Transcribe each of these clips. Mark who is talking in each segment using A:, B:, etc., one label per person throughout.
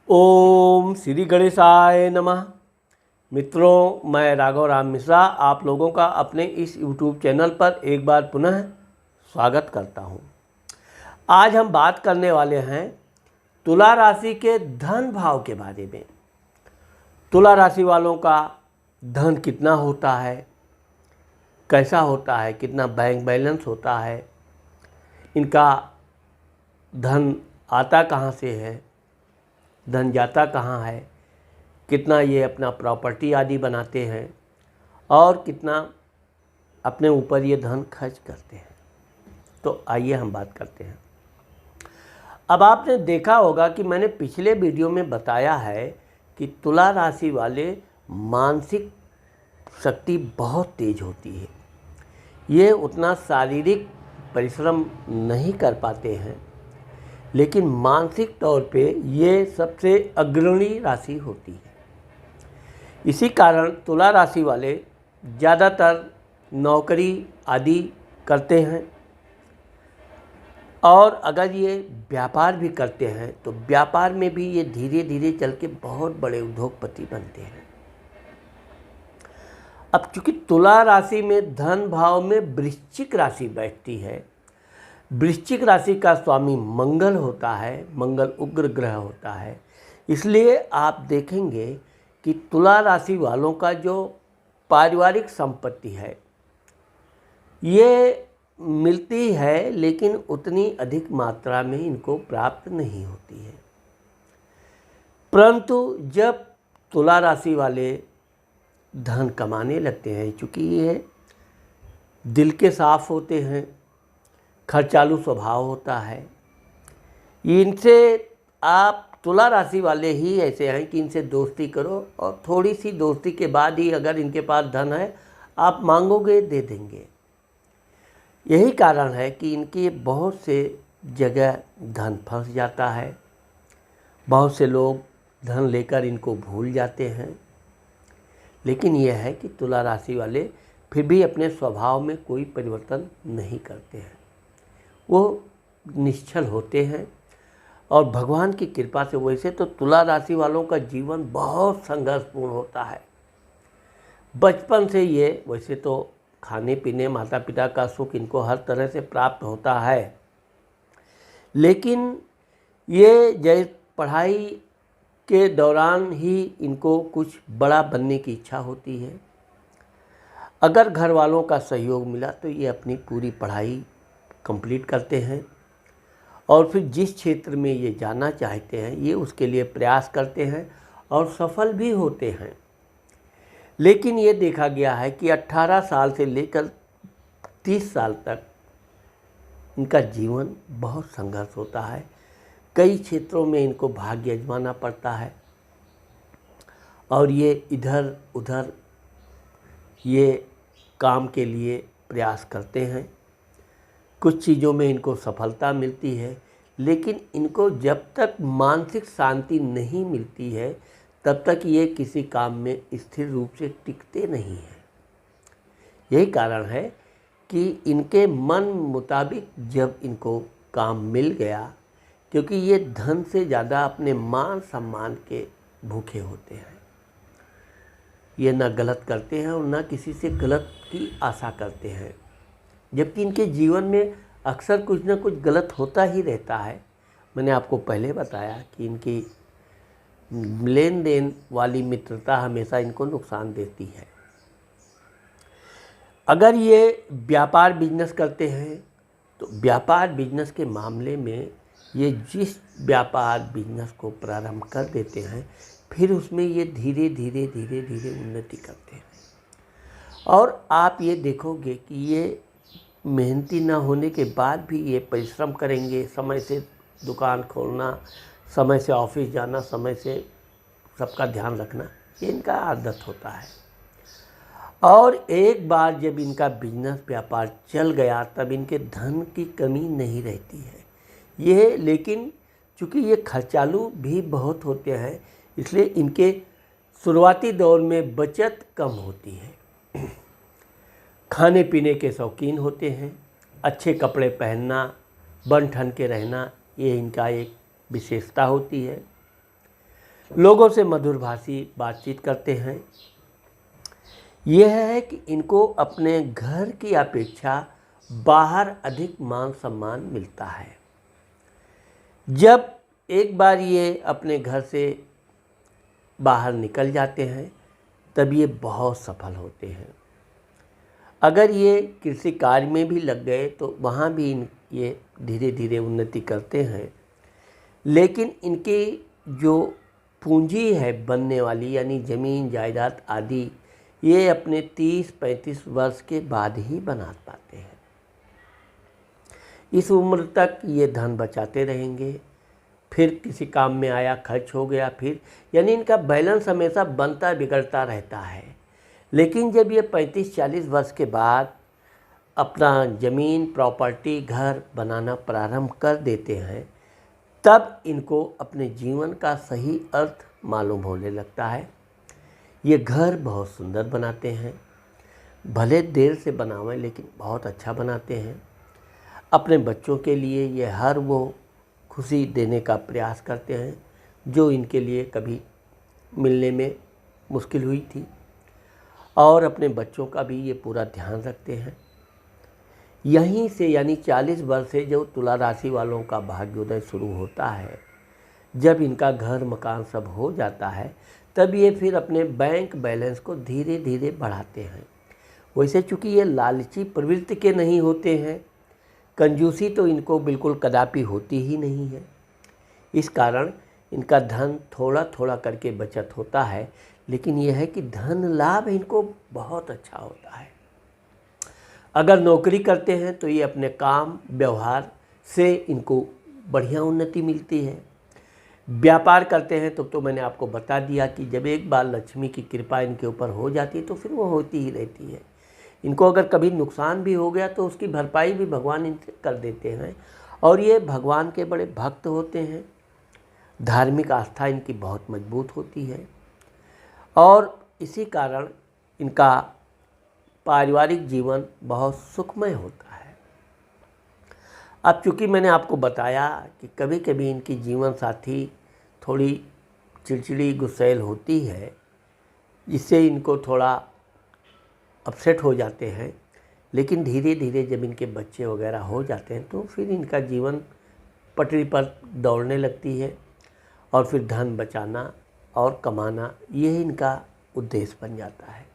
A: ओम श्री गणेशाय नमः। मित्रों, मैं राघव राम मिश्रा आप लोगों का अपने इस YouTube चैनल पर एक बार पुनः स्वागत करता हूं। आज हम बात करने वाले हैं तुला राशि के धन भाव के बारे में। तुला राशि वालों का धन कितना होता है, कैसा होता है, कितना बैंक बैलेंस होता है, इनका धन आता कहाँ से है, धन जाता कहाँ है, कितना ये अपना प्रॉपर्टी आदि बनाते हैं और कितना अपने ऊपर ये धन खर्च करते हैं। तो आइए हम बात करते हैं। अब आपने देखा होगा कि मैंने पिछले वीडियो में बताया है कि तुला राशि वाले मानसिक शक्ति बहुत तेज होती है। ये उतना शारीरिक परिश्रम नहीं कर पाते हैं, लेकिन मानसिक तौर पे ये सबसे अग्रणी राशि होती है। इसी कारण तुला राशि वाले ज़्यादातर नौकरी आदि करते हैं और अगर ये व्यापार भी करते हैं तो व्यापार में भी ये धीरे धीरे चल के बहुत बड़े उद्योगपति बनते हैं। अब चूँकि तुला राशि में धन भाव में वृश्चिक राशि बैठती है, वृश्चिक राशि का स्वामी मंगल होता है, मंगल उग्र ग्रह होता है, इसलिए आप देखेंगे कि तुला राशि वालों का जो पारिवारिक संपत्ति है ये मिलती है, लेकिन उतनी अधिक मात्रा में इनको प्राप्त नहीं होती है। परंतु जब तुला राशि वाले धन कमाने लगते हैं, चूँकि ये दिल के साफ होते हैं, खर्चालू स्वभाव होता है, इनसे आप तुला राशि वाले ही ऐसे हैं कि इनसे दोस्ती करो और थोड़ी सी दोस्ती के बाद ही अगर इनके पास धन है आप मांगोगे दे देंगे। यही कारण है कि इनकी बहुत से जगह धन फंस जाता है। बहुत से लोग धन लेकर इनको भूल जाते हैं, लेकिन यह है कि तुला राशि वाले फिर भी अपने स्वभाव में कोई परिवर्तन नहीं करते हैं। वो निश्चल होते हैं और भगवान की कृपा से वैसे तो तुला राशि वालों का जीवन बहुत संघर्षपूर्ण होता है। बचपन से ये वैसे तो खाने पीने, माता पिता का सुख इनको हर तरह से प्राप्त होता है, लेकिन ये जैसे पढ़ाई के दौरान ही इनको कुछ बड़ा बनने की इच्छा होती है। अगर घर वालों का सहयोग मिला तो ये अपनी पूरी पढ़ाई कंप्लीट करते हैं और फिर जिस क्षेत्र में ये जाना चाहते हैं ये उसके लिए प्रयास करते हैं और सफल भी होते हैं। लेकिन ये देखा गया है कि 18 साल से लेकर 30 साल तक इनका जीवन बहुत संघर्ष होता है। कई क्षेत्रों में इनको भाग्य आजमाना पड़ता है और ये इधर उधर ये काम के लिए प्रयास करते हैं। कुछ चीज़ों में इनको सफलता मिलती है, लेकिन इनको जब तक मानसिक शांति नहीं मिलती है तब तक ये किसी काम में स्थिर रूप से टिकते नहीं हैं। यही कारण है कि इनके मन मुताबिक जब इनको काम मिल गया, क्योंकि ये धन से ज़्यादा अपने मान सम्मान के भूखे होते हैं। ये ना गलत करते हैं और ना किसी से गलत की आशा करते हैं, जबकि इनके जीवन में अक्सर कुछ ना कुछ गलत होता ही रहता है। मैंने आपको पहले बताया कि इनकी लेन देन वाली मित्रता हमेशा इनको नुकसान देती है। अगर ये व्यापार बिजनेस करते हैं तो व्यापार बिजनेस के मामले में ये जिस व्यापार बिजनेस को प्रारंभ कर देते हैं फिर उसमें ये धीरे धीरे धीरे धीरे उन्नति करते हैं। और आप ये देखोगे कि ये मेहनती ना होने के बाद भी ये परिश्रम करेंगे, समय से दुकान खोलना, समय से ऑफिस जाना, समय से सबका ध्यान रखना, ये इनका आदत होता है। और एक बार जब इनका बिजनेस व्यापार चल गया तब इनके धन की कमी नहीं रहती है। ये लेकिन चूँकि ये खर्चालू भी बहुत होते हैं, इसलिए इनके शुरुआती दौर में बचत कम होती है। खाने पीने के शौकीन होते हैं, अच्छे कपड़े पहनना, बन ठन के रहना, ये इनका एक विशेषता होती है। लोगों से मधुरभाषी बातचीत करते हैं। यह है कि इनको अपने घर की अपेक्षा बाहर अधिक मान सम्मान मिलता है। जब एक बार ये अपने घर से बाहर निकल जाते हैं तब ये बहुत सफल होते हैं। अगर ये कृषि कार्य में भी लग गए तो वहाँ भी ये धीरे धीरे उन्नति करते हैं, लेकिन इनकी जो पूंजी है बनने वाली, यानी ज़मीन जायदाद आदि, ये अपने 30-35 वर्ष के बाद ही बना पाते हैं। इस उम्र तक ये धन बचाते रहेंगे, फिर किसी काम में आया खर्च हो गया, फिर यानी इनका बैलेंस हमेशा बनता बिगड़ता रहता है। लेकिन जब ये 35-40 वर्ष के बाद अपना ज़मीन प्रॉपर्टी घर बनाना प्रारंभ कर देते हैं, तब इनको अपने जीवन का सही अर्थ मालूम होने लगता है। ये घर बहुत सुंदर बनाते हैं, भले देर से बनावें लेकिन बहुत अच्छा बनाते हैं। अपने बच्चों के लिए ये हर वो खुशी देने का प्रयास करते हैं जो इनके लिए कभी मिलने में मुश्किल हुई थी, और अपने बच्चों का भी ये पूरा ध्यान रखते हैं। यहीं से यानी 40 वर्ष से जो तुला राशि वालों का भाग्योदय शुरू होता है, जब इनका घर मकान सब हो जाता है, तब ये फिर अपने बैंक बैलेंस को धीरे धीरे बढ़ाते हैं। वैसे चूँकि ये लालची प्रवृत्ति के नहीं होते हैं, कंजूसी तो इनको बिल्कुल कदापि होती ही नहीं है। इस कारण इनका धन थोड़ा थोड़ा करके बचत होता है, लेकिन यह है कि धन लाभ इनको बहुत अच्छा होता है। अगर नौकरी करते हैं तो ये अपने काम व्यवहार से इनको बढ़िया उन्नति मिलती है। व्यापार करते हैं तो मैंने आपको बता दिया कि जब एक बार लक्ष्मी की कृपा इनके ऊपर हो जाती है तो फिर वो होती ही रहती है। इनको अगर कभी नुकसान भी हो गया तो उसकी भरपाई भी भगवान इनसे कर देते हैं, और ये भगवान के बड़े भक्त होते हैं। धार्मिक आस्था इनकी बहुत मजबूत होती है, और इसी कारण इनका पारिवारिक जीवन बहुत सुखमय होता है। अब चूँकि मैंने आपको बताया कि कभी कभी इनकी जीवन साथी थोड़ी चिड़चिड़ी गुस्सैल होती है, जिससे इनको थोड़ा अपसेट हो जाते हैं, लेकिन धीरे धीरे जब इनके बच्चे वगैरह हो जाते हैं तो फिर इनका जीवन पटरी पर दौड़ने लगती है, और फिर धन बचाना और कमाना यही इनका उद्देश्य बन जाता है।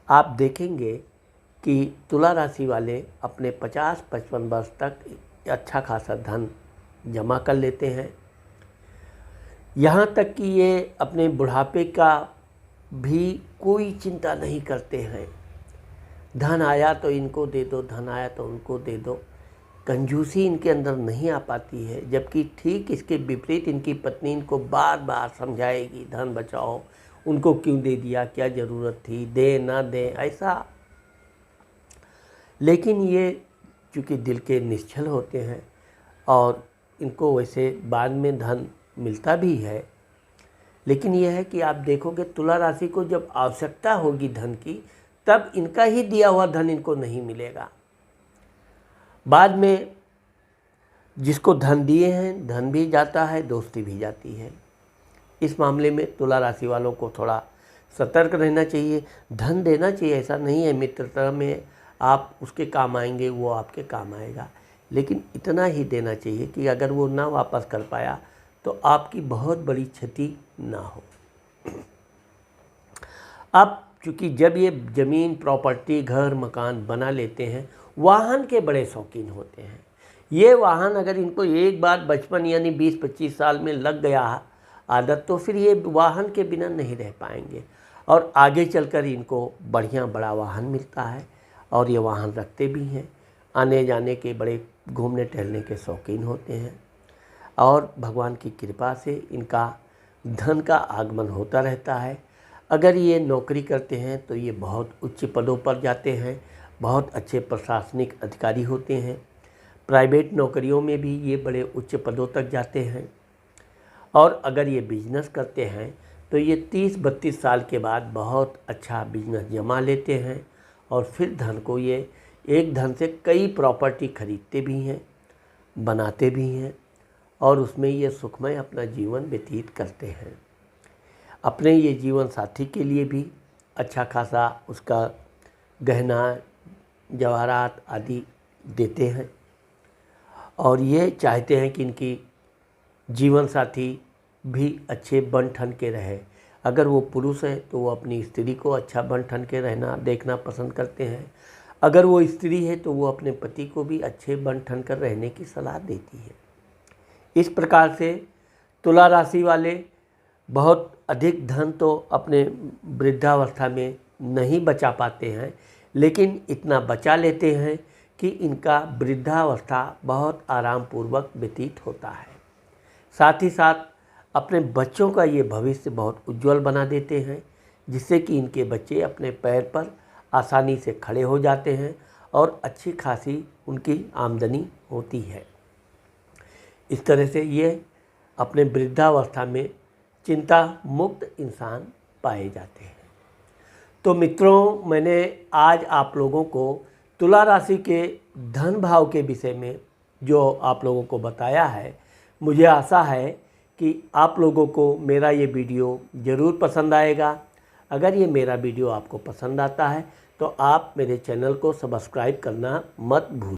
A: आप देखेंगे कि तुला राशि वाले अपने 50-55 वर्ष तक अच्छा खासा धन जमा कर लेते हैं, यहाँ तक कि ये अपने बुढ़ापे का भी कोई चिंता नहीं करते हैं। धन आया तो इनको दे दो, धन आया तो उनको दे दो। कंजूसी इनके अंदर नहीं आ पाती है, जबकि ठीक इसके विपरीत इनकी पत्नी इनको बार बार समझाएगी धन बचाओ, उनको क्यों दे दिया, क्या ज़रूरत थी, दे ना दे ऐसा। लेकिन ये चूँकि दिल के निश्चल होते हैं, और इनको वैसे बाद में धन मिलता भी है, लेकिन यह है कि आप देखोगे तुला राशि को जब आवश्यकता होगी धन की, तब इनका ही दिया हुआ धन इनको नहीं मिलेगा। बाद में जिसको धन दिए हैं धन भी जाता है, दोस्ती भी जाती है। इस मामले में तुला राशि वालों को थोड़ा सतर्क रहना चाहिए। धन देना चाहिए, ऐसा नहीं है मित्रता में आप उसके काम आएंगे वो आपके काम आएगा, लेकिन इतना ही देना चाहिए कि अगर वो ना वापस कर पाया तो आपकी बहुत बड़ी क्षति ना हो। अब चूँकि जब ये ज़मीन प्रॉपर्टी घर मकान बना लेते हैं, वाहन के बड़े शौकीन होते हैं। ये वाहन अगर इनको एक बार बचपन यानी 20-25 साल में लग गया आदत, तो फिर ये वाहन के बिना नहीं रह पाएंगे, और आगे चलकर इनको बढ़िया बड़ा वाहन मिलता है, और ये वाहन रखते भी हैं। आने जाने के बड़े घूमने टहलने के शौकीन होते हैं, और भगवान की कृपा से इनका धन का आगमन होता रहता है। अगर ये नौकरी करते हैं तो ये बहुत उच्च पदों पर जाते हैं, बहुत अच्छे प्रशासनिक अधिकारी होते हैं। प्राइवेट नौकरियों में भी ये बड़े उच्च पदों तक जाते हैं। और अगर ये बिजनेस करते हैं तो ये 30-32 साल के बाद बहुत अच्छा बिजनेस जमा लेते हैं, और फिर धन को ये एक धन से कई प्रॉपर्टी खरीदते भी हैं, बनाते भी हैं, और उसमें ये सुखमय अपना जीवन व्यतीत करते हैं। अपने ये जीवन साथी के लिए भी अच्छा खासा उसका गहना जवाहरात आदि देते हैं और ये चाहते हैं कि इनकी जीवन साथी भी अच्छे बन ठन के रहे। अगर वो पुरुष है तो वो अपनी स्त्री को अच्छा बन ठन के रहना देखना पसंद करते हैं। अगर वो स्त्री है तो वो अपने पति को भी अच्छे बन ठन कर रहने की सलाह देती है। इस प्रकार से तुला राशि वाले बहुत अधिक धन तो अपने वृद्धावस्था में नहीं बचा पाते हैं, लेकिन इतना बचा लेते हैं कि इनका वृद्धावस्था बहुत आराम पूर्वक व्यतीत होता है। साथ ही साथ अपने बच्चों का ये भविष्य बहुत उज्जवल बना देते हैं, जिससे कि इनके बच्चे अपने पैर पर आसानी से खड़े हो जाते हैं और अच्छी खासी उनकी आमदनी होती है। इस तरह से ये अपने वृद्धावस्था में चिंता मुक्त इंसान पाए जाते हैं। तो मित्रों, मैंने आज आप लोगों को तुला राशि के धन भाव के विषय में जो आप लोगों को बताया है, मुझे आशा है कि आप लोगों को मेरा ये वीडियो ज़रूर पसंद आएगा। अगर ये मेरा वीडियो आपको पसंद आता है तो आप मेरे चैनल को सब्सक्राइब करना मत भूलिए।